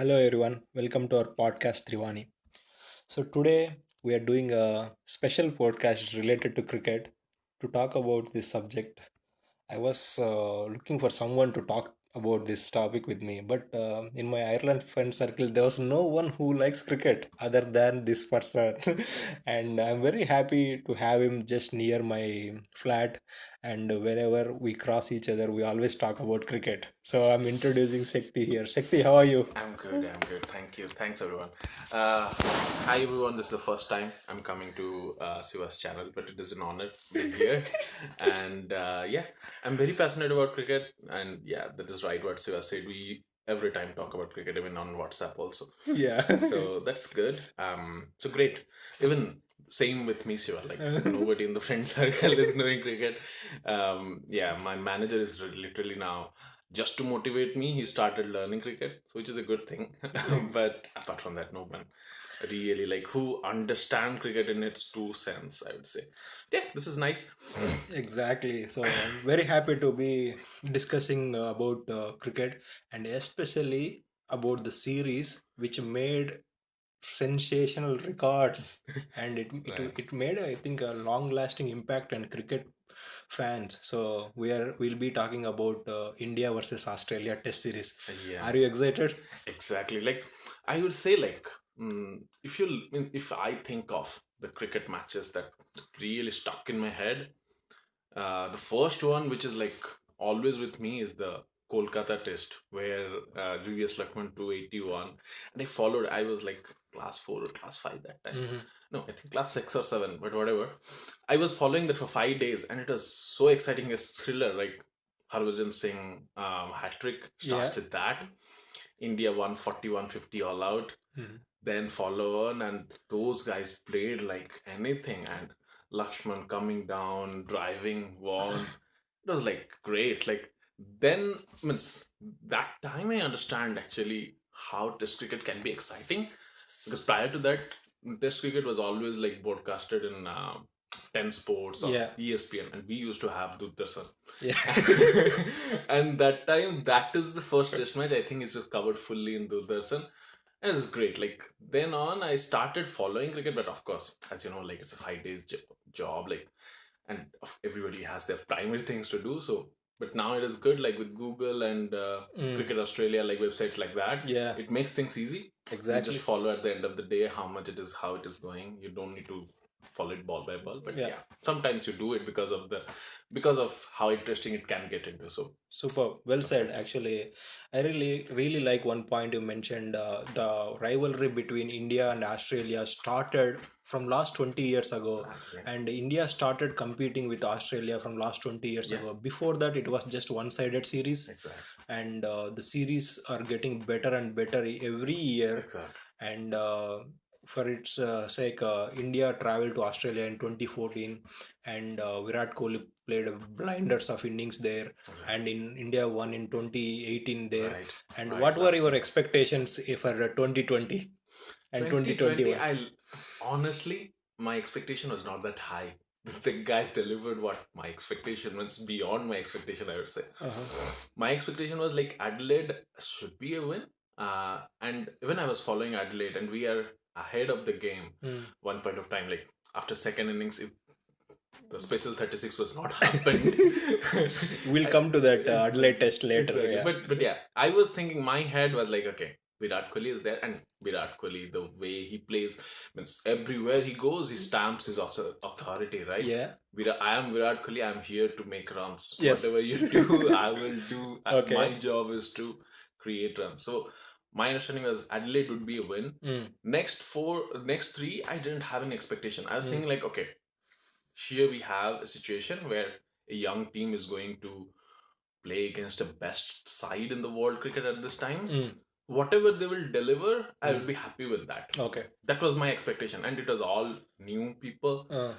Hello everyone, welcome to our podcast Trivani. So today we are doing a special podcast related to cricket to talk about this subject. I was looking for someone to talk about this topic with me, but in my Ireland friend circle, there was no one who likes cricket other than this person. And I'm very happy to have him just near my flat. And whenever we cross each other, we always talk about cricket. So I'm introducing Shakti here. Shakti, how are you? I'm good. I'm good. Thank you. Thanks, everyone. Hi, everyone. This is the first time I'm coming to Siva's channel, but it is an honor being here. And yeah, I'm very passionate about cricket. And yeah, that is right what Siva said. We every time talk about cricket, even on WhatsApp also. Yeah. So that's good. So great. Even same with me, Siva. Like nobody in the friend circle is knowing cricket. Yeah, my manager is literally now just to motivate me, he started learning cricket, so which is a good thing. But apart from that, no one really like who understand cricket in its true sense, I would say. Yeah, this is nice. Exactly. So I'm very happy to be discussing about cricket and especially about the series which made sensational records and Right. it made I think a long lasting impact on cricket fans. So we'll be talking about India versus Australia test series. Yeah, Are you excited? exactly. Like I would say, like if I think of the cricket matches that really stuck in my head, the first one, which is like always with me, is the Kolkata test where Julius Luckman 281, and I followed. I was like class 4 or class 5 that time. Hmm. No, I think class 6 or 7, but whatever. I was following that for 5 days, and it was so exciting, a thriller. Like Harbhajan Singh hat trick Yeah. starts with that. India won 41-50 all out. Mhm. Then follow on, and those guys played like anything. And Lakshman coming down, driving one. It was like great. Like then, means that time I understand actually how Test cricket can be exciting, because prior to that, Test cricket was always like broadcasted in 10 Sports or Yeah. ESPN, and we used to have Doordarshan. Yeah. And that time, that is the first Test match. I think it's just covered fully in Doordarshan. And it's great. Like then on, I started following cricket, but of course, as you know, like it's a 5 days job, like, and everybody has their primary things to do. So, but now it is good, like with Google and Mm. Cricket Australia, like websites like that. Yeah. It makes things easy. You Exactly. just follow at the end of the day how much it is, how it is going. You don't need to follow it ball by ball. But Yeah. yeah, sometimes you do it because of how interesting it can get into. So Super. Well said. Actually, I really like one point you mentioned. The rivalry between India and Australia started from last 20 years ago, exactly. and India started competing with Australia from last 20 years Yeah. ago. Before that, it was just one-sided series, Exactly. and the series are getting better and better every year. Exactly. And for its sake, India traveled to Australia in 2014, and Virat Kohli played blinders of innings there, Exactly. and in India won in 2018 there. Right. And Right, what were last your year. expectations for 2020 and 2020, 2021? I honestly, my expectation was not that high. The guys delivered what my expectation was, beyond my expectation, I would say. Uh-huh. My expectation was like Adelaide should be a win. And when I was following Adelaide and we are ahead of the game, Mm. one point of time, like after second innings, if the special 36 was not happened. We'll come to that Adelaide test later. Exactly. Yeah. But yeah, I was thinking, my head was like, okay, Virat Kohli is there, and Virat Kohli, the way he plays, means everywhere he goes, he stamps his authority, right? Yeah. I am Virat Kohli. I am here to make runs. Yes. Whatever you do, I will do. Okay. My job is to create runs. So my understanding was Adelaide would be a win. Mm. Next three, I didn't have an expectation. I was Mm. thinking like, okay, here we have a situation where a young team is going to play against the best side in the world cricket at this time. Mm. Whatever they will deliver, I will be happy with that. Okay. That was my expectation, and it was all new people. Uh,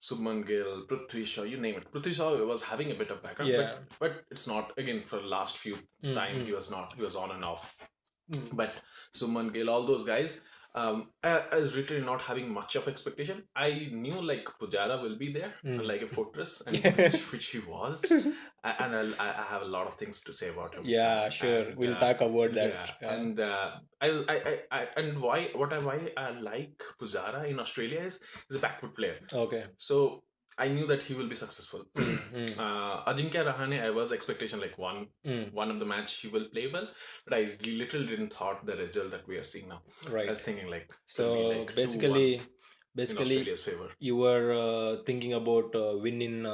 Subman Gill, Prithvi Shaw, you name it. Prithvi Shaw was having a bit of backup, Yeah. but it's not. Again, for the last few Mm, time, mm. he was not. He was on and off. Mm. But Subman Gill, all those guys, I was literally not having much of expectation. I knew like Pujara will be there, like a fortress, and which he was. And I have a lot of things to say about him. Yeah, sure. And We'll talk about yeah, that. and I and why I like Pujara in Australia is he's a backwood player. Okay. So I knew that he will be successful. Ajinkya Rahane, I was expectation like one of the match he will play well, but I literally didn't thought the result that we are seeing now. Right. I was thinking like So it'll be like 2-1 basically, in Australia's favor. you were thinking about win in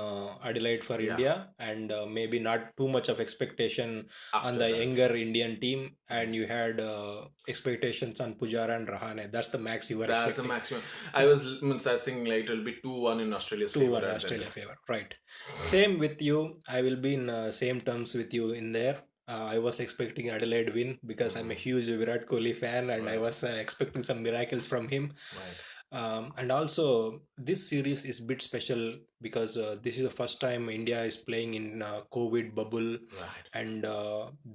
Adelaide for Yeah. India, and maybe not too much of expectation on After the that. younger Indian team, and you had expectations on Pujara and Rahane. That's the max you were That's the expecting. maximum. I was thinking like it'll be 2-1 in Australia's 2-1 favor. and then- Australia favor. Right. Same with you. I will be in same terms with you in there. I was expecting Adelaide win because I'm a huge Virat Kohli fan, and I Right. was expecting some miracles from him. Right. And also, this series is a bit special because this is the first time India is playing in COVID bubble, Right. and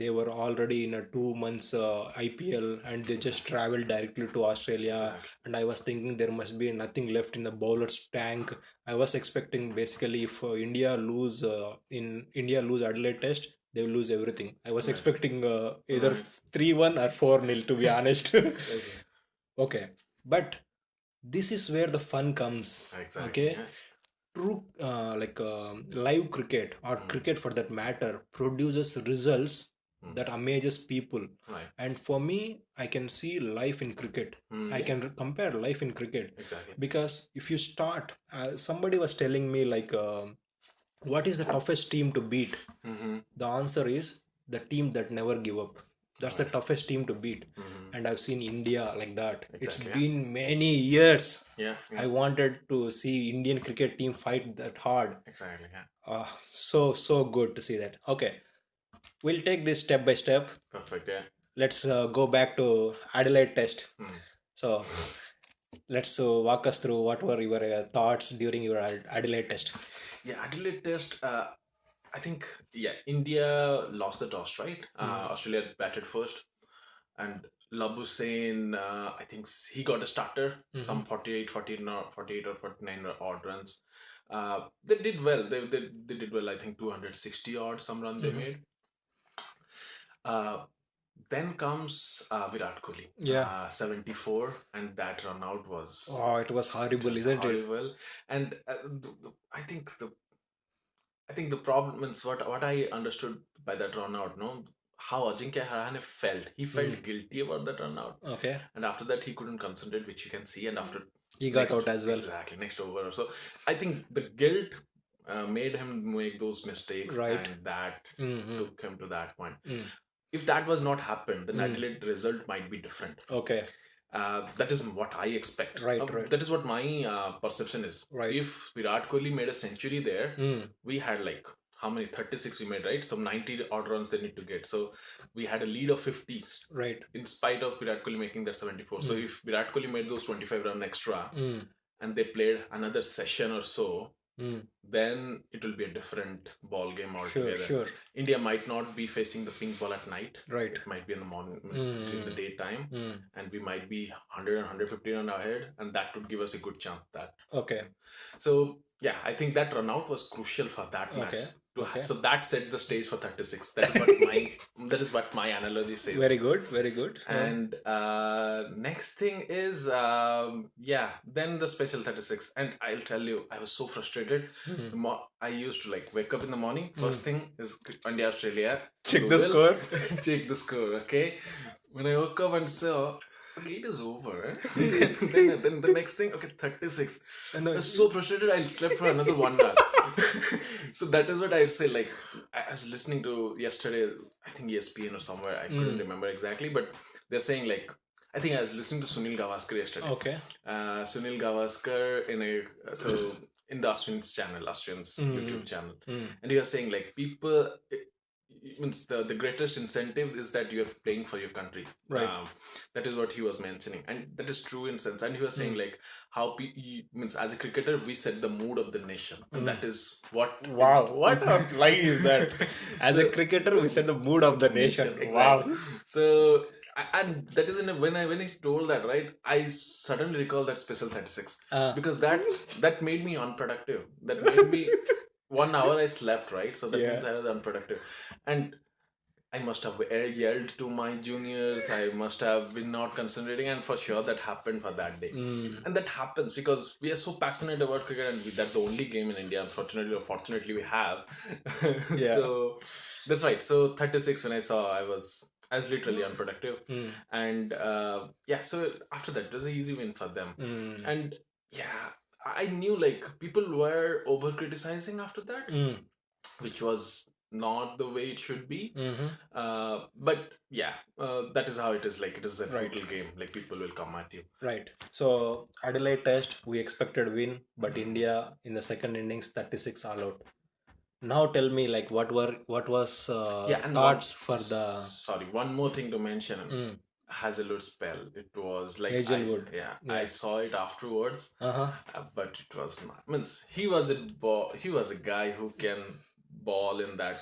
they were already in a 2 months IPL, and they just traveled directly to Australia. Exactly. And I was thinking there must be nothing left in the bowler's tank. I was expecting basically if India lose Adelaide Test, they will lose everything. I was Right. expecting either Right. 3-1 or 4-0 to be honest. Okay. Okay, but this is where the fun comes. Exactly. Okay, Yeah. true, live cricket or cricket for that matter produces results that amazes people. Right. And for me, I can see life in cricket. I Yeah. can compare life in cricket Exactly. because if you start, somebody was telling me like, what is the toughest team to beat? The answer is the team that never give up. That's the toughest team to beat. And I've seen India like that. It's Exactly, yeah. been many years. Yeah. Yeah. I wanted to see Indian cricket team fight that hard. Exactly. Yeah. So good to see that. Okay, we'll take this step by step. Perfect. Yeah. Let's go back to Adelaide Test. So let's walk us through what were your thoughts during your Adelaide Test. Yeah, Adelaide Test. I think India lost the toss, right? Australia batted first, and Labuschagne, I think he got a starter, some 48 or 49 odd runs. They did well. They did well. I think 260 odd some runs they made. Then comes Virat Kohli. Yeah. 74, and that run out was Oh, it was horrible, isn't it? horrible. And I think the problem is what I understood by that run out, no, how Ajinkya Rahane felt. He felt guilty about that run out. Okay. And after that, he couldn't concentrate, which you can see. And after he got out as well. Exactly, next over. So I think the guilt made him make those mistakes, Right. and that took him to that point. Mm. If that was not happened, then Adelaide result might be different. Okay. That is what I expect. Right, right. That is what my perception is. Right. If Virat Kohli made a century there, we had like how many 36 we made, right? Some 90 odd runs they need to get. So we had a lead of 50. Right. In spite of Virat Kohli making that 74. So if Virat Kohli made those 25 run extra and they played another session or so, then it will be a different ball game altogether. Sure. India might not be facing the pink ball at night. Right. It might be in the morning, in the daytime, and we might be 100 and 150 run ahead, and that would give us a good chance at that. Okay. So yeah, I think that run out was crucial for that match. Okay. So that set the stage for 36. That is what my analogy says. Very good. And next thing is then the special 36. And I'll tell you, I was so frustrated. I used to like wake up in the morning. First thing is India Australia. Check the score. Check the score. Okay. When I woke up and saw it is over. Then the next thing, okay, 36. And I was so frustrated, I slept for another 1 hour. So that is what I would say. Like, I was listening to yesterday, I think ESPN or somewhere, I couldn't remember exactly, but they're saying like, I think I was listening to Sunil Gavaskar yesterday. Okay. Sunil Gavaskar in the Ashwin's channel, Ashwin's YouTube channel. And he was saying like, people, it means the greatest incentive is that you're playing for your country. Right. That is what he was mentioning, and that is true in sense. And he was saying like how means as a cricketer we set the mood of the nation, and that is what. Wow, what a line is that? As a cricketer, we set the mood of the nation. Exactly. Wow. So And that is when I told that, right, I suddenly recall that special 36 because that made me unproductive. That made me 1 hour I slept, right? So that Yeah. means I was unproductive, and I must have yelled to my juniors. I must have been not concentrating, and for sure that happened for that day. And that happens because we are so passionate about cricket, and that's the only game in India, unfortunately or fortunately, we have. Yeah. So that's right. So 36, when I was literally unproductive, and yeah. So after that, it was an easy win for them, and yeah, I knew like people were over criticizing after that, which was not the way it should be. But yeah, that is how it is. Like, it is a Right. brutal game. Like, people will come at you. Right. So Adelaide Test, we expected win, but India in the second innings 36 all out. Now tell me, like, what was Yeah, and thoughts for the sorry, one more thing to mention. Hazelwood spell. It was like Hazelwood? I saw it afterwards, Uh-huh. but it was not. Means he was a guy who can ball in that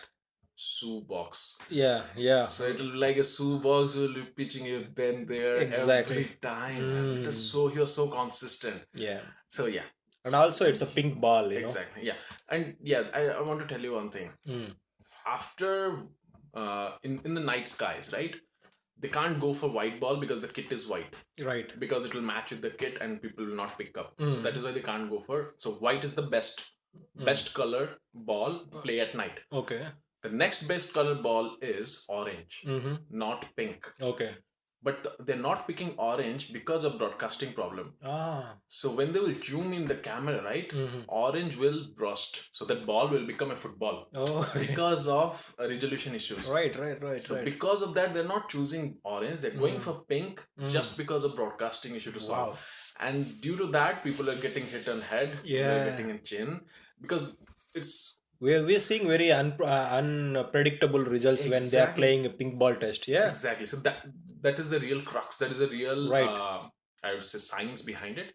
shoe box. Yeah, yeah. So it'll be like a shoe box will be pitching you then there Exactly. every time. And it is so he was so consistent. Yeah. So yeah. And also it's a pink ball, you know. Exactly. Yeah. And yeah, I want to tell you one thing. After in the night skies, right? They can't go for white ball because the kit is white. Right. Because it will match with the kit and people will not pick up. So that is why they can't go for. So white is the best color ball play at night. Okay. The next best color ball is orange, not pink. Okay. But they're not picking orange because of broadcasting problem. Ah. So when they will zoom in the camera, right, orange will burst. So that ball will become a football. Oh. Because of resolution issues. Right. So because of that, they're not choosing orange. They're going for pink just because of broadcasting issue to solve. Wow. And due to that, people are getting hit on head. Yeah. They're getting in chin. Because it's... We're seeing very unpredictable results when they are playing a pink ball test. Yeah. Exactly. So that is the real crux. That is the real, Right. I would say, science behind it.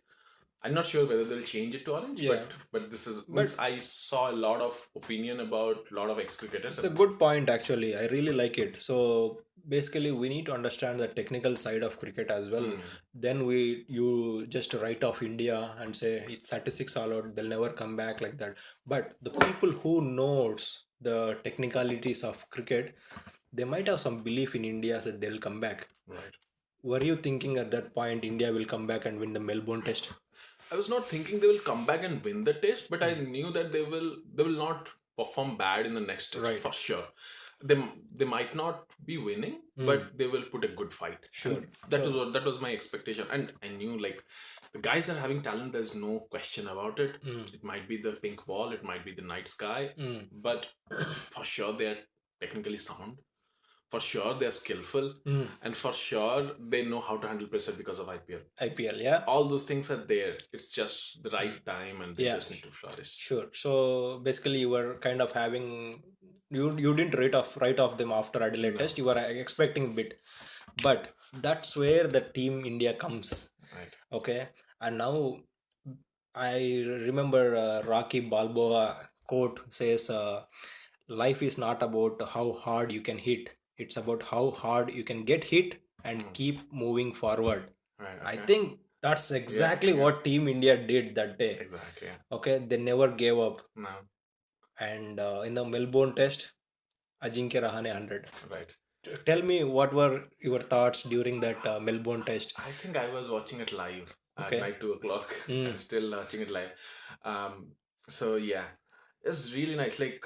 I'm not sure whether they'll change it to orange, but this is. I saw a lot of opinion about a lot of ex-cricketers. It's a good point, actually. I really like it. So basically, we need to understand the technical side of cricket as well. Then you just write off India and say it's 36 all out, they'll never come back like that. But the people who knows the technicalities of cricket, they might have some belief in India that they'll come back. Right. Were you thinking at that point India will come back and win the Melbourne Test? I was not thinking they will come back and win the test, but I knew that they will not perform bad in the next test for sure. They might not be winning, but they will put a good fight. Sure. And that was my expectation, and I knew like the guys are having talent. There's no question about it. It might be the pink ball, it might be the night sky, but for sure they are technically sound. For sure they're skillful, and for sure they know how to handle pressure because of IPL. IPL, yeah. All those things are there. It's just the right time, and they just need to flourish. Sure. So basically, you were kind of having you didn't write off them after Adelaide Test. You were expecting a bit, but that's where the team India comes. Right. Okay, and now I remember Rocky Balboa quote says, "Life is not about how hard you can hit. It's about how hard you can get hit and keep moving forward." Right. I think that's exactly what Team India did that day. Exactly. Yeah. Okay, they never gave up. No. And in the Melbourne Test, Ajinkya Rahane 100. Right. Tell me, what were your thoughts during that Melbourne Test? I think I was watching it live at night 2 o'clock. I'm still watching it live. So yeah, it was really nice. Like,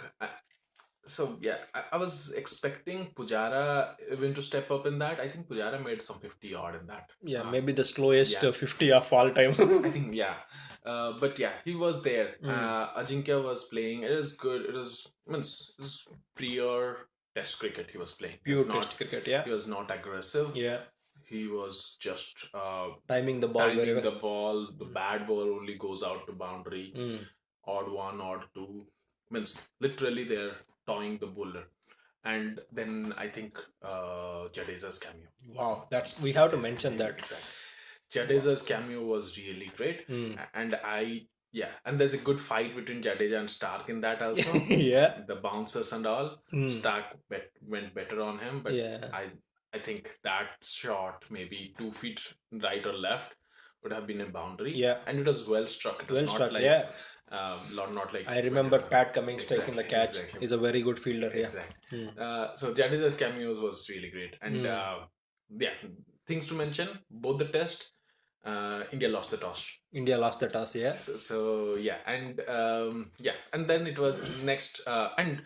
so yeah, I was expecting Pujara even to step up in that. I think Pujara made some 50 odd in that. Yeah, maybe the slowest 50 of all time. I think, yeah. But yeah, he was there. Ajinkya was playing. It is good. It was pure test cricket he was playing. Pure test cricket, yeah. He was not aggressive. Yeah. He was just timing the ball very well. The ball, the bad ball only goes out to boundary. Odd one, odd two. Means literally they're toying the bowler. And then I think Jadeja's cameo. Wow, we have to mention that. Exactly. Jadeja's cameo was really great. And and there's a good fight between Jadeja and Stark in that also. Yeah. The bouncers and all. Stark went better on him, but I think that shot, maybe 2 feet right or left, would have been a boundary. Yeah. And it was well struck. It was Well not struck. like, Yeah. not like I remember whatever. Pat Cummings taking the Exactly, catch. exactly. He's a very good fielder. Yeah. Exactly. So Jadeja's cameos was really great. And yeah, things to mention, both the test, India lost the toss. India lost the toss. Yeah. So yeah, and and then it was next, and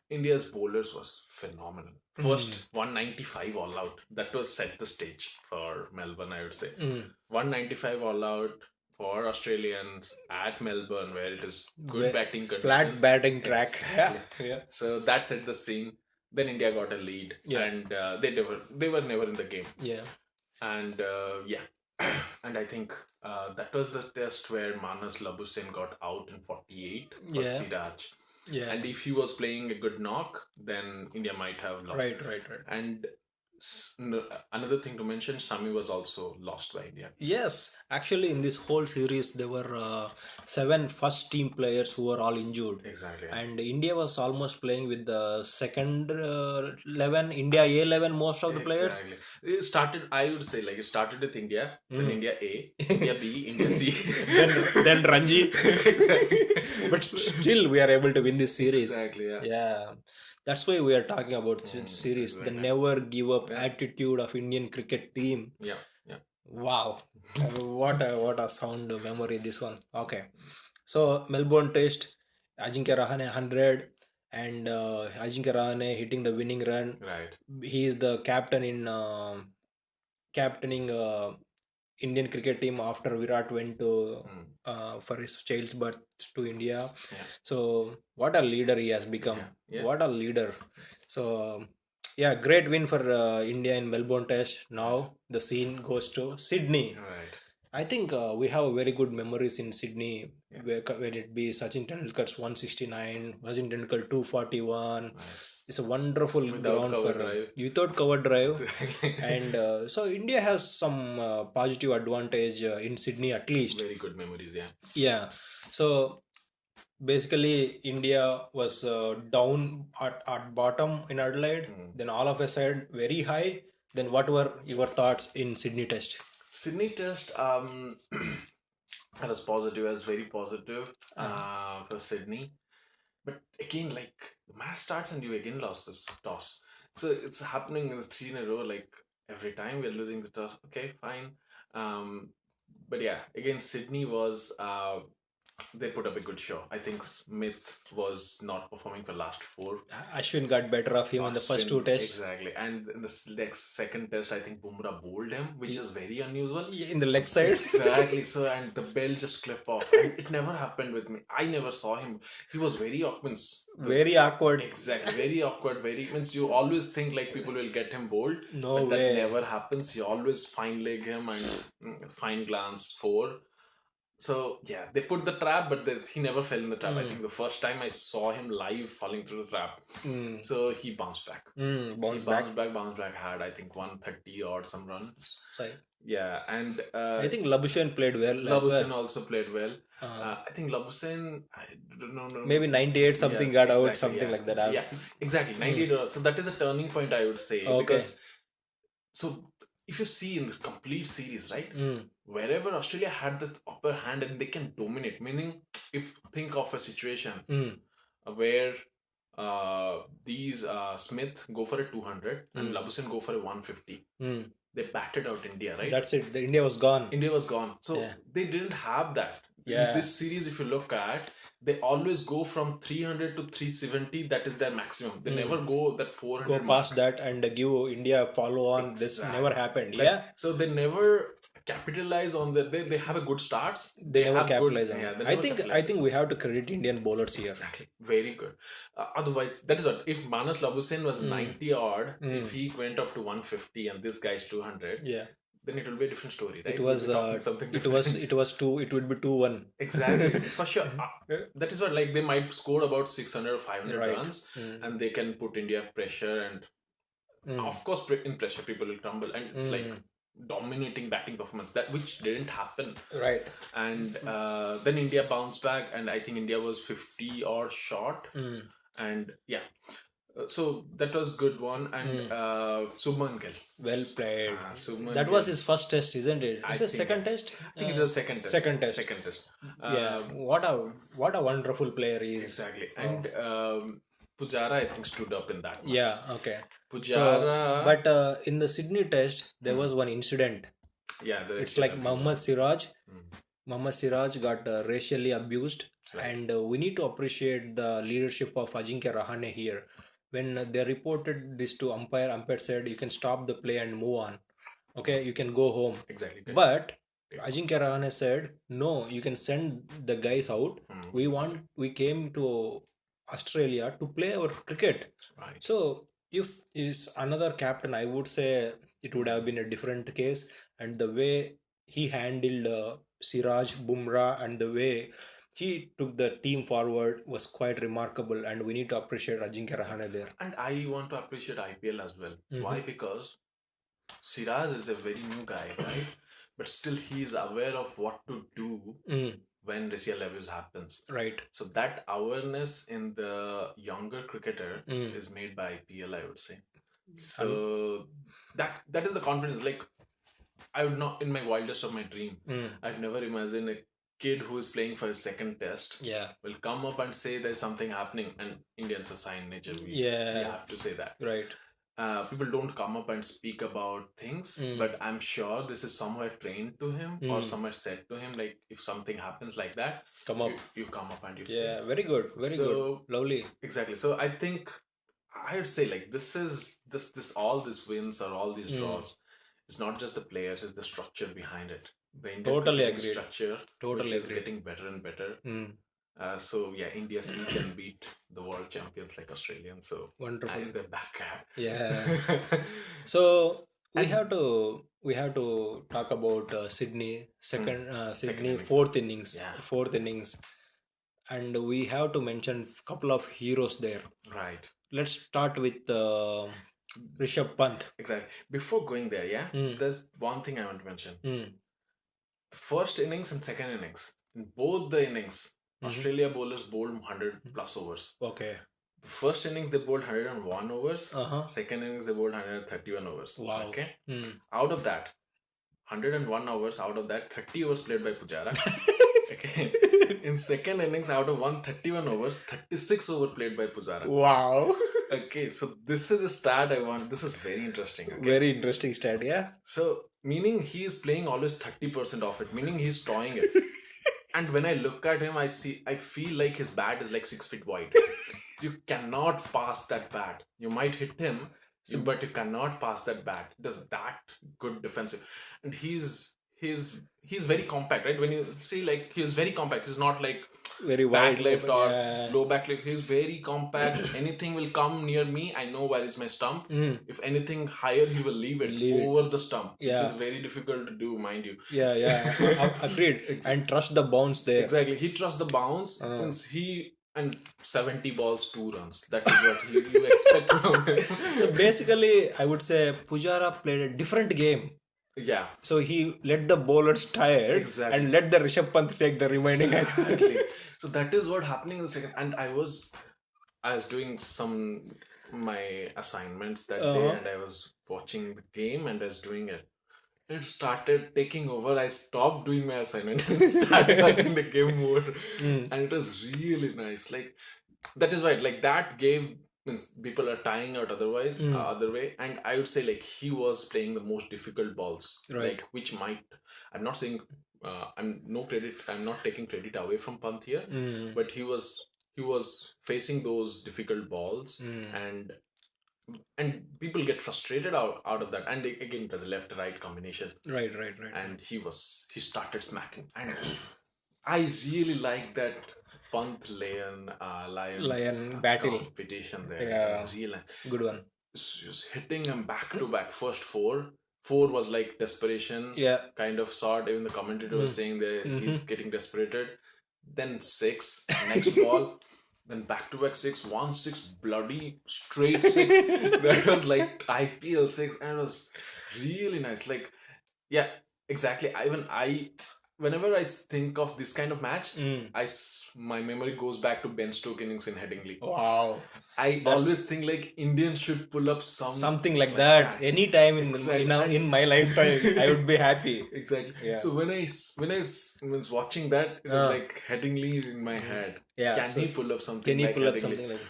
India's bowlers was phenomenal. First 195 all out. That was set the stage for Melbourne, I would say. 195 all out for Australians at Melbourne, where it is good batting conditions. Flat batting track. Exactly. Yeah. So that set the scene. Then India got a lead, and they were never in the game. Yeah. And and I think that was the test where Manas Labuschagne got out in 48 for Siraj. Yeah. And if he was playing a good knock, then India might have lost. Right. And another thing to mention, Shami was also lost by India. Yes, actually, in this whole series, there were 7 first team players who were all injured. Exactly. And India was almost playing with the second 11, India A11, most of the players. Exactly. It started, I would say, like it started with India, then India A, India B, India C, then Ranji. But still, we are able to win this series. Exactly. Yeah. Yeah. That's why we are talking about this series, the never give up attitude of Indian cricket team. Yeah. Wow, what a sound memory this one. Okay, so Melbourne Test, Ajinkya Rahane 100, and Ajinkya Rahane hitting the winning run. Right. He is the captain in captaining Indian cricket team after Virat went to for his child's birth to India. Yeah. So what a leader he has become. Yeah. What a leader. So yeah, great win for India in Melbourne Test. Now the scene goes to Sydney. Right. I think we have very good memories in Sydney, where it be Sachin Tendulkar's 169, Sachin Tendulkar 241. Right. It's a wonderful ground without cover drive. And so India has some positive advantage in Sydney at least. Very good memories, yeah. Yeah. So basically India was down at bottom in Adelaide, then all of a sudden very high. Then what were your thoughts in Sydney Test? Sydney Test, I was positive. I was very positive for Sydney. But again, like the match starts and you again lost this toss. So it's happening in 3 in a row. Like every time we're losing the toss. Okay, fine. But yeah, again, Sydney was they put up a good show. I think Smith was not performing for last 4. Ashwin got better of him in the first 2 tests. Exactly. And in the second test, I think Bumrah bowled him, which is very unusual. In the leg side. Exactly. So, and the bell just clipped off. And it never happened with me. I never saw him. He was very awkward. Very awkward. Exactly. Very awkward. Means you always think like people will get him bowled. No but way. That never happens. You always fine leg him and fine glance 4. So yeah, they put the trap, but he never fell in the trap. I think the first time I saw him live falling through the trap. So he bounced back. Bounced back. Had I think 130 or some runs. Sorry. Yeah, and I think Labuschagne played well. Labuschagne also played well. I think Labuschagne, I don't know. Maybe 98 something got out, something like that. Yeah, exactly. 98. So that is a turning point, I would say. Okay. Because so if you see in the complete series, right, wherever Australia had the upper hand and they can dominate, meaning if think of a situation where these Smith go for a 200 and Labuschagne go for a 150. They batted out India, right? That's it. India was gone. So they didn't have that. Yeah. In this series, if you look at, they always go from 300 to 370. That is their maximum. They never go that 400. Go past that and give India follow on. Exactly. This never happened. Yeah. So they never capitalize on that. They have a good starts. They never capitalize on it. I think we have to credit Indian bowlers here. Exactly. Very good. Otherwise, that is what. If Manas Labuschagne was 90 odd, if he went up to 150 and this guy's 200, then it will be a different story, right? It was something different. It was 2. It would be 2-1. Exactly, for sure. That is what, like, they might score about 600 or 500 runs, and they can put India pressure, and of course, in pressure, people will crumble, and it's like dominating batting performance, that which didn't happen. Right. And then India bounced back, and I think India was 50 or short, and yeah. So that was good one. And Subman Gill. Well played. Subman That was Gill. his first test, isn't it? I Is it think second test? I think it was second test. Second test. Second test. Yeah. What a wonderful player he is. Exactly. And Pujara, I think, stood up in that match. Yeah. Okay. Pujara. But in the Sydney test, there was one incident. Yeah. It's like Mohammad Siraj. Mohammad Siraj got racially abused, and we need to appreciate the leadership of Ajinkya Rahane here. When they reported this to umpire said, "You can stop the play and move on. Okay, you can go home." Exactly. But Ajinkya Rahane said, "No, you can send the guys out. We came to Australia to play our cricket." Right. So if is another captain, I would say it would have been a different case. And the way he handled Siraj, Bumrah, and the way he took the team forward was quite remarkable. And we need to appreciate Ajinkya Rahane there. And I want to appreciate IPL as well. Why? Because Siraj is a very new guy, right? But still, he is aware of what to do when racial abuse happens. Right. So that awareness in the younger cricketer is made by IPL, I would say. So that is the confidence. Like, I would not, in my wildest of my dream, I'd never imagine a kid who is playing for his second test will come up and say there's something happening, and Indians are sign nature. We have to say that. Right. People don't come up and speak about things, but I'm sure this is somewhere trained to him or somewhere said to him, like if something happens like that, come up. You come up and you say. Yeah, very good, very good, lovely. Exactly. So I think I would say like this all these wins or all these draws. It's not just the players; it's the structure behind it. The Indian totally agreed. Structure, totally which is getting better and better. So yeah, India C can beat the world champions like Australians. So wonderful. And they're back at. Yeah. So we have to talk about Sydney Sydney fourth innings. Fourth innings, and we have to mention a couple of heroes there. Right. Let's start with Rishabh Pant. Exactly. Before going there, there's one thing I want to mention. The first innings and second innings, in both the innings, Australia bowlers bowled 100 plus overs. Okay. The first innings they bowled 101 overs. Second innings they bowled 131 overs. Wow. Okay. Out of that, 101 overs, out of that 30 overs played by Pujara. Okay. In second innings, out of 131 overs, 36 overs played by Pujara. Wow. Okay, so this is a stat I want. This is very interesting. Okay? Very interesting stat, yeah. So, meaning he is playing always 30% of it, meaning he's throwing it. And when I look at him, I feel like his bat is like 6 feet wide. You cannot pass that bat. You might hit him, but you cannot pass that bat. Does that good defensive, and he's very compact, right? When you see, like, he's very compact. He's not like very wide back left or low back left. He's very compact. Anything will come near me, I know where is my stump. If anything higher, he will leave it over the stump, which is very difficult to do, mind you. Agreed. And trust the bounce there. Exactly. He trusts the bounce. And 70 balls, 2 runs. That is what you expect from him. So basically, I would say Pujara played a different game. Yeah. So he let the bowlers tired and let the Rishabh Pant take the remaining action. Exactly. So that is what happening in the second. And I was doing my assignments that day, and I was watching the game and I was doing it. It started taking over. I stopped doing my assignment and started watching the game more. And it was really nice. Like, that is why, like, that gave, people are tying out otherwise, other way. And I would say, like, he was playing the most difficult balls. Right. Like, which might, I'm not saying, I'm not taking credit away from Pant here. But he was facing those difficult balls, and people get frustrated out of that, and again it was a left-right combination. Right. And he started smacking, and I really like that Pant Lion battle competition there. Yeah, really good one. He was hitting him back to back. First four was like desperation, kind of sort. Even the commentator was saying that he's getting desperated. Then 6, next ball. Then back-to-back 6, 1-6, bloody straight 6. That was like IPL 6, and it was really nice. Like, yeah, exactly. whenever I think of this kind of match, Mm. my memory goes back to Ben Stokes innings in Headingley. Wow. I That's always think like Indians should pull up something like like that. that. Anytime Exactly. in my lifetime, I would be happy. Exactly. Yeah. So when I was watching that, it was like Headingley in my head. Yeah. Can So he pull up can something you like pull up Headingley? something like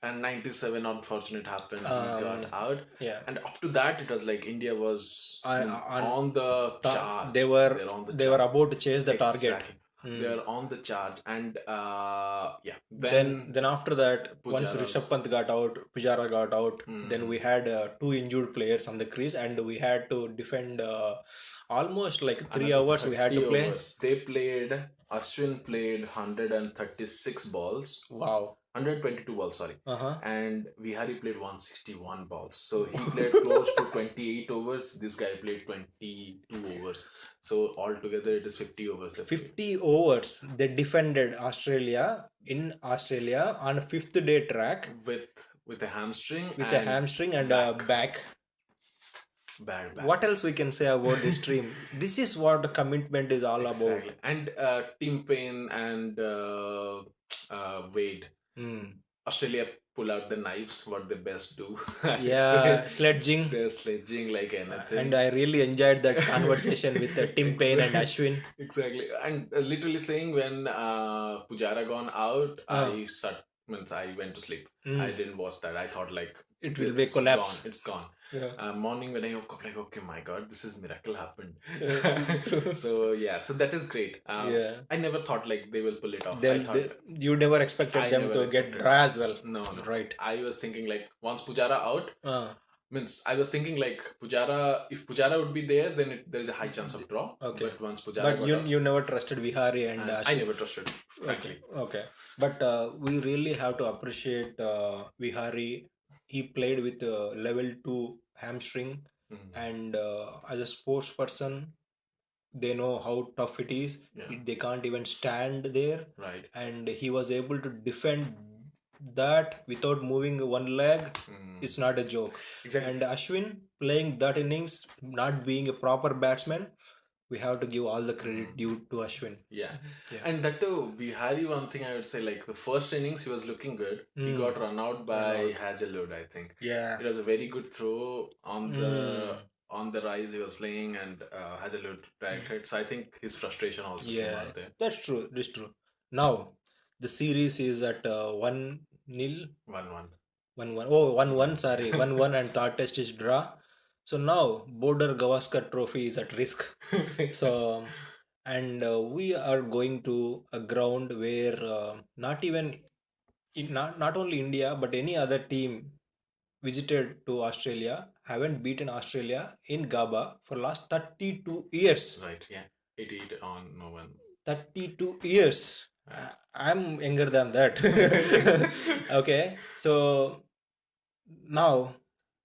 And 97, unfortunate happened. He got um out. yeah. And up to that, it was like India was On on the charge. they were They're on the they were charge. about to chase the target. Exactly. Mm. They're on the charge. And yeah. Then after that, once Pujara Rishabh was- Pant got out, Pujara got out. Mm. Then we had two injured players on the crease, and we had to defend almost like 3 hours. We had to 30 play. overs. Ashwin played 136 balls. Wow. 122 balls, sorry. Uh-huh. And Vihari played 161 balls. So he played close to 28 overs. This guy played 22 overs. So altogether it is 50 overs. 50 overs. They defended Australia in Australia on a fifth day track with a hamstring. with a hamstring and a back. Bad back. What else we can say about this team? This is what the commitment is all Exactly. about. And Tim Payne and Wade. Australia pull out the knives, what they best do. Yeah, sledging. They're sledging like anything. And I really enjoyed that conversation with Tim Payne and Ashwin. Exactly. And literally saying when Pujara gone out, I went to sleep. I didn't watch that. I thought like it will be a collapse. It's gone. Yeah. Morning when I woke up, like, okay, my God, this is miracle happened. So yeah, so that is great. Yeah. I never thought like they will pull it off. You never expected them to get dry as well. No. Right. I was thinking like once Pujara out, I was thinking like if Pujara would be there, then there is a high chance of draw. Okay. But once Pujara you never trusted Vihari and I never trusted, frankly. Okay. But we really have to appreciate Vihari. He played with level 2 hamstring, and as a sports person, they know how tough it is. They can't even stand there. Right. And he was able to defend that without moving one leg. It's not a joke. Exactly. And Ashwin playing that innings, not being a proper batsman, we have to give all the credit due to Ashwin. Yeah. And that too, Bihari, one thing I would say, like the first innings, he was looking good. He got run out by Hazelwood, I think. Yeah. It was a very good throw on the rise he was playing, and Hazelwood dragged it. So I think his frustration also came out there. That's true. That's true. Now, the series is at 1-0. 1-1. 1-1. Oh, 1-1, sorry. 1-1 and third test is draw. So now Border Gavaskar Trophy is at risk. So, and we are going to a ground where not only India but any other team visited to Australia haven't beaten Australia in Gaba for last 32 years. Right. Yeah. 88 on no one. 32 years. I'm younger than that. Okay, so now.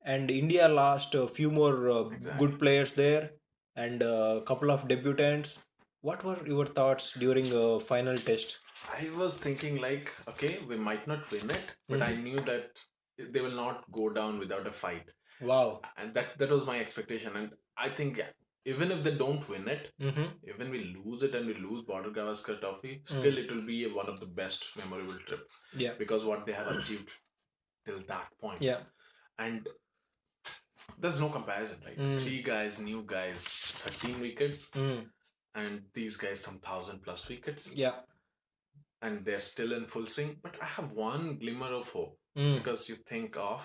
And India lost a few more good players there and a couple of debutants. What were your thoughts during the final test? I was thinking like, okay, we might not win it, but I knew that they will not go down without a fight. Wow. And that was my expectation. And I think, even if they don't win it, even we lose it and we lose Border Gavaskar Trophy, still it will be one of the best memorable trip. Yeah. Because what they have achieved till that point. Yeah. And there's no comparison, right? 3 guys, new guys, 13 wickets, and these guys some 1,000+ wickets. Yeah. And they're still in full swing. But I have one glimmer of hope because you think of,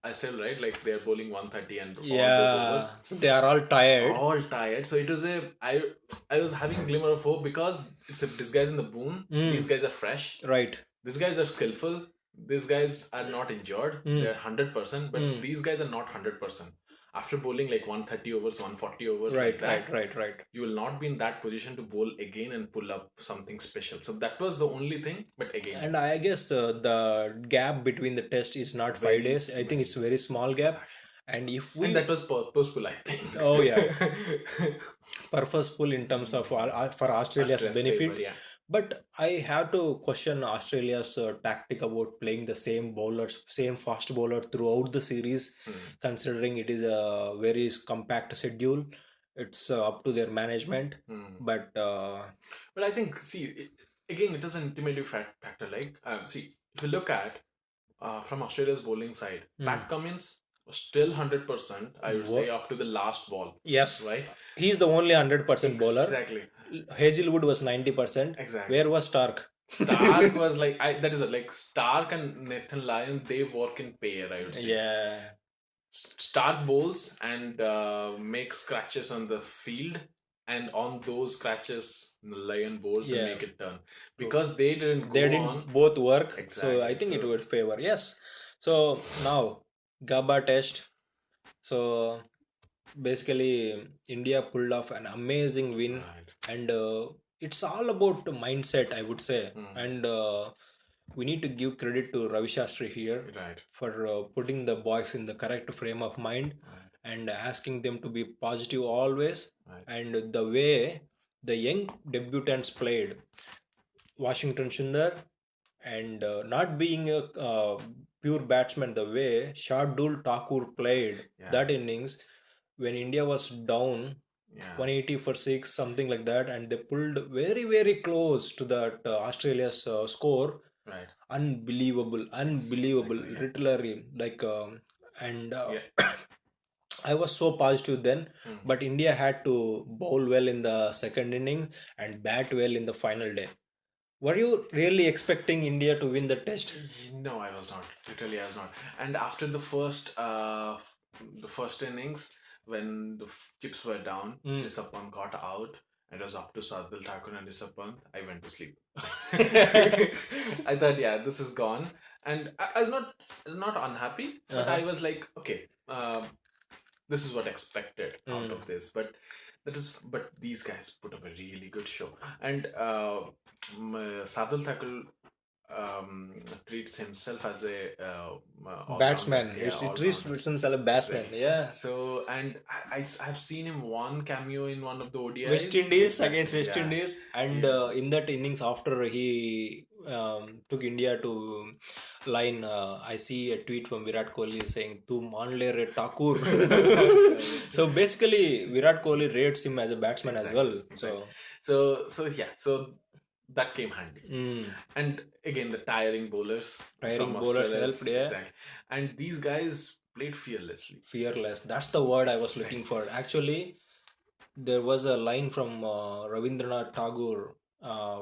I still right, like they're bowling 130 and all those overs. So they are all tired. All tired. So it was I was having a glimmer of hope because this guy's in the boom. These guys are fresh. Right. These guys are skillful. These guys are not injured. They're 100%. But these guys are not 100%. After bowling like 130 overs, 140 overs, Right. You will not be in that position to bowl again and pull up something special. So that was the only thing. But again, and I guess the gap between the test is not 5 days. I think it's a very small gap. And that was purposeful, I think. Oh yeah, purposeful in terms of for Australia's benefit. Favor, yeah. But I have to question Australia's tactic about playing the same fast bowler throughout the series, considering it is a very compact schedule. It's up to their management. But But I think, see, again, it is an intimidating factor. Like, see, if you look at from Australia's bowling side, Pat Cummins was still 100%, I would say, up to the last ball. yes, Right? he's the only 100% bowler. Exactly. Hazelwood was 90%. Exactly. Where was Stark? Stark was like, that is it, like Stark and Nathan Lyon, they work in pair, I would say. Yeah. Stark bowls and make scratches on the field, and on those scratches, Lion bowls and make it turn. Because they didn't They go didn't on. both work. So Exactly. I think it would favor. Yes. So now Gabba test. So basically India pulled off an amazing win. Right. And it's all about mindset, I would say. And we need to give credit to Ravi Shastri here. Right. For putting the boys in the correct frame of mind. Right. And asking them to be positive always. Right. And the way the young debutants played, Washington Sundar, and not being a pure batsman, the way Shardul Thakur played that innings when India was down 180 for 6, something like that, and they pulled very, very close to that Australia's score. Right. Unbelievable, literally, like, and I was so positive then, but India had to bowl well in the second innings and bat well in the final day. Were you really expecting India to win the test? No, I was not. Literally, I was not. And after the first innings, when the chips were down, Rishabh got out. It was up to Sadhul Thakur and Rishabh Pant. I went to sleep. I thought, yeah, this is gone, and I was not unhappy, but I was like, okay, this is what expected out of this, but these guys put up a really good show, and Sadhul Thakur treats himself as a batsman. He treats himself as a batsman. Yeah. So, and I've seen him one cameo in one of the ODIs. West Indies against West Indies, and in that innings after he took India to line, I see a tweet from Virat Kohli saying, "Tu maan le re Thakur." So basically, Virat Kohli rates him as a batsman as well. So that came handy. And again, the tiring bowlers helped, yeah. Exactly. And these guys played fearlessly. Fearless. That's the word I was looking for. Actually, there was a line from Rabindranath Tagore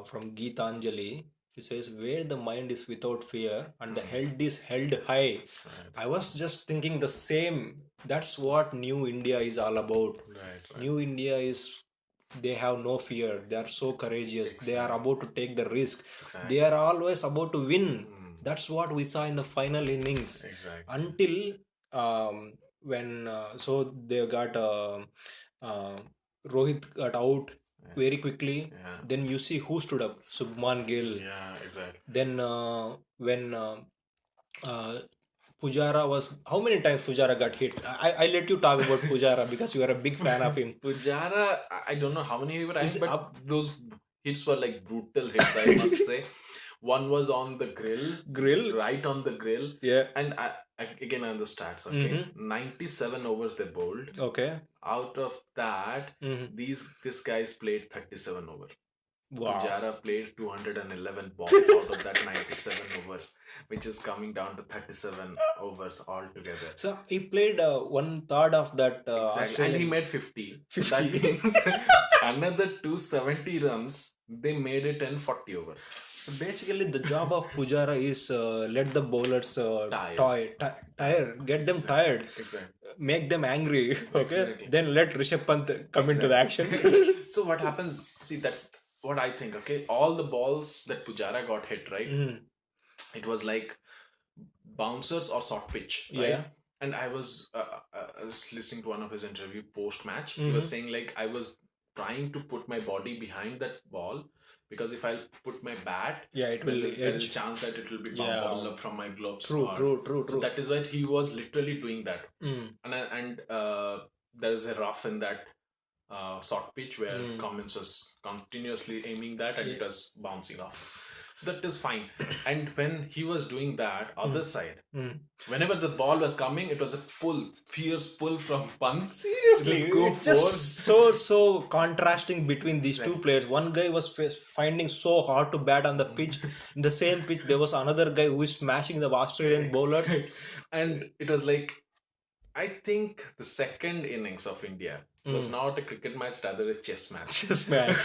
from Geetanjali. He says, "Where the mind is without fear and the head is held high." Right. I was just thinking the same. That's what New India is all about. Right. New India is, they have no fear. They are so courageous. Exactly. They are about to take the risk. Exactly. They are always about to win. That's what we saw in the final innings. Exactly. Until when so they got Rohit got out very quickly. Yeah. Then you see who stood up. Subman Gill. Yeah, exactly. Then when Pujara was, how many times Pujara got hit? I let you talk about Pujara because you are a big fan of him. Pujara, I don't know how many times, but those hits were like brutal hits, I must say. One was on the grill, right on the grill. Yeah. And again on the stats, okay, 97 overs they bowled. Okay. Out of that, this guys played 37 overs. Wow. Pujara played 211 balls out of that 97 overs, which is coming down to 37 overs altogether. So he played 1/3 of that. Exactly. And he made 50. So that means another 270 runs, they made it in 40 overs. So basically, the job of Pujara is let the bowlers tired, get them tired, make them angry. Okay, exactly. Then let Rishabh Pant come into the action. So what happens? See, that's what I think. Okay, all the balls that Pujara got hit, right? It was like bouncers or short pitch, right? Yeah. And I was listening to one of his interview post match. He was saying like, I was trying to put my body behind that ball, because if I put my bat, there is a chance that it will be bubble up from my gloves. True. So that is why he was literally doing that. And there is a rough in that short pitch where Cummins was continuously aiming that, and it was bouncing off. So that is fine. And when he was doing that, other side, Mm. whenever the ball was coming, it was a pull, fierce pull from Pant. Seriously, Let's go it's just for. so contrasting between these two Exactly. players. One guy was finding so hard to bat on the pitch. In the same pitch, there was another guy who is smashing the Australian bowlers. Exactly. And it was like, I think the second innings of India was not a cricket match, rather a chess match. Chess match.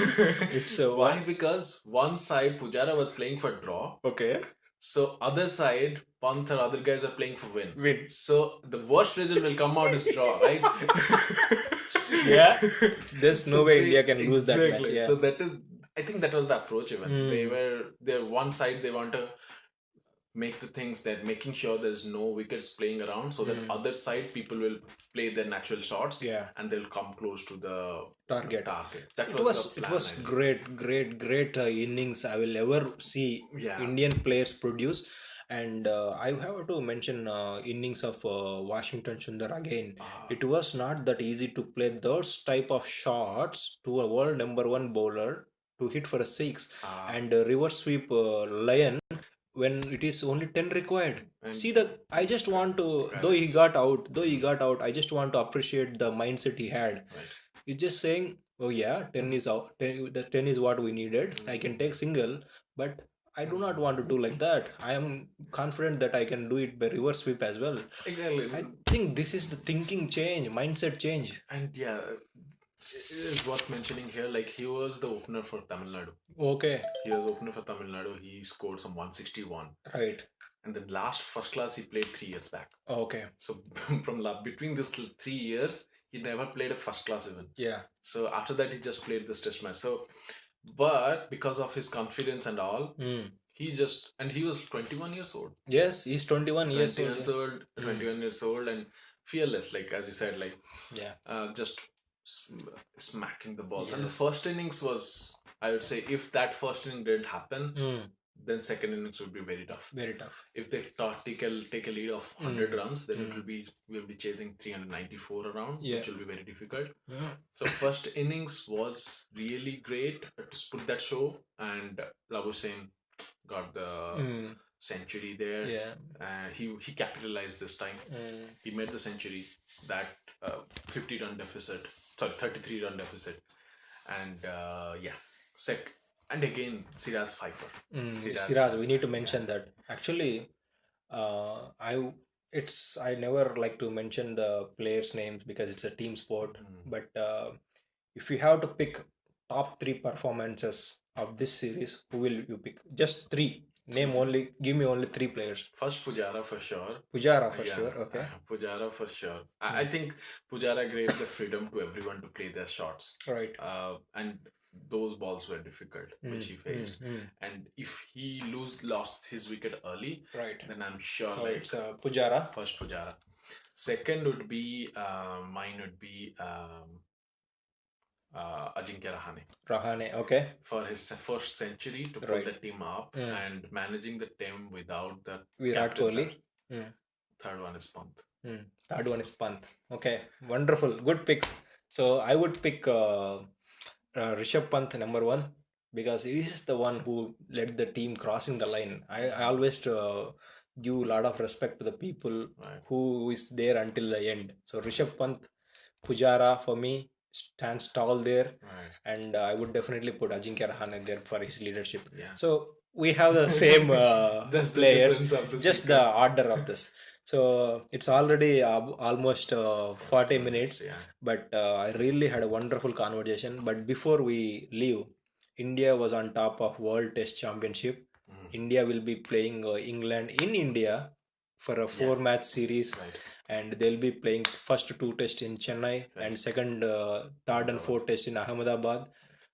It's Why? Because one side Pujara was playing for draw, okay. so other side Pant or other guys are playing for win. Win. So the worst result will come out as draw, right? Yeah. There's no way India can lose that match. Exactly. Yeah. So that is, I think that was the approach even. They're one side, they want to make the things that making sure there's no wickets playing around, so that other side people will play their natural shots, Yeah. and they'll come close to the Target. That It was was the it plan, was I think. great innings I will ever see Yeah. Indian players produce. And I have to mention innings of Washington Sundar again. It was not that easy to play those type of shots to a world number one bowler to hit for a six, and reverse sweep Lion when it is only 10 required. And See, the I just want to, though he got out, I just want to appreciate the mindset he had. Right. He's just saying, oh yeah, 10 is out, 10, the 10 is what we needed. I can take single, but I do not want to do like that. I am confident that I can do it by reverse sweep as well. Exactly. I think this is the thinking change, mindset change. And yeah, it is worth mentioning here, like he was the opener for Tamil Nadu. Okay, He was opener for Tamil Nadu. He scored some 161. right. And the last first class he played 3 years back. Okay, So from between these 3 years, he never played a first class even. yeah. So after that, he just played this test match. So, but because of his confidence and all, he was 21 years old. Yes, he's 21 years 20 old. years old, 21 years old, and fearless, like as you said, like Yeah. just smacking the balls. And the first innings was, I would say, if that first inning didn't happen, then second innings would be very tough. Very tough. If they take a lead of 100 runs, then it will be we'll be chasing 394 around, which will be very difficult. Yeah. So first innings was really great to put that show, and Labuschagne got the century there. Yeah. He capitalized this time. He made the century, that 50-run deficit, sorry, 33-run deficit, and and again Siraj Pfeiffer. Siraj, we need to mention that. Actually, I never like to mention the players' names because it's a team sport. But if you have to pick top three performances of this series, who will you pick? Just three. Name only. Give me only three players. First, Pujara for sure. Pujara for sure. Okay. Pujara for sure. I think Pujara gave the freedom to everyone to play their shots. Right. And those balls were difficult, which he faced. And if he lost his wicket early, right, then I'm sure. So it's Pujara. First Pujara. Second would be mine would be Ajinkya Rahane, okay. For his first century to pull the team up and managing the team without the Virat Kohli. Third one is Pant. Third one is Pant. Okay, wonderful, good picks. So I would pick Rishabh Pant number one because he is the one who led the team crossing the line. I always give a lot of respect to the people who is there until the end. So Rishabh Pant, Pujara for me stands tall there, and I would definitely put Ajinkya Rahane there for his leadership. So we have the same players, just the order of this. So it's already almost 40 minutes, but I really had a wonderful conversation. But before we leave, India was on top of World Test Championship. India will be playing England in India for a 4-match series, and they'll be playing first 2 tests in Chennai and second, third and fourth test in Ahmedabad.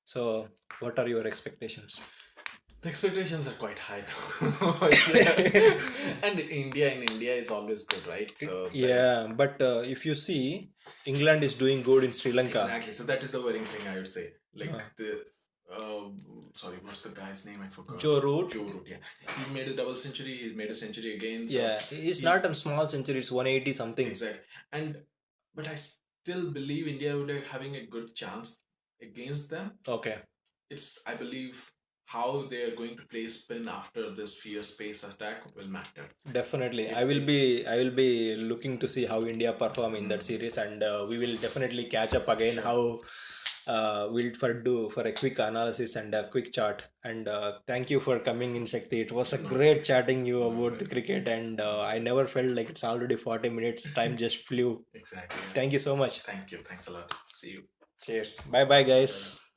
So what are your expectations? The expectations are quite high now. And India is always good, right? So but if you see, England is doing good in Sri Lanka. Exactly. So that is the worrying thing, I would say. Like sorry, what's the guy's name? I forgot. Joe Root. Yeah. He made a double century. He made a century again. So it's not a small century. It's 180 something. Exactly. But I still believe India would be having a good chance against them. Okay. I believe how they are going to play spin after this fierce pace attack will matter. Definitely, If they, I will be looking to see how India perform in that series, and we will definitely catch up again. sure. How we'll do for a quick analysis and a quick chart. And thank you for coming in, Shakti. It was a No, great chatting you no about the worries. cricket, and I never felt like it's already 40 minutes. Time just flew. Exactly. Thank you so much. Thank you. Thanks a lot. See you. Cheers. Bye bye, Bye bye. guys.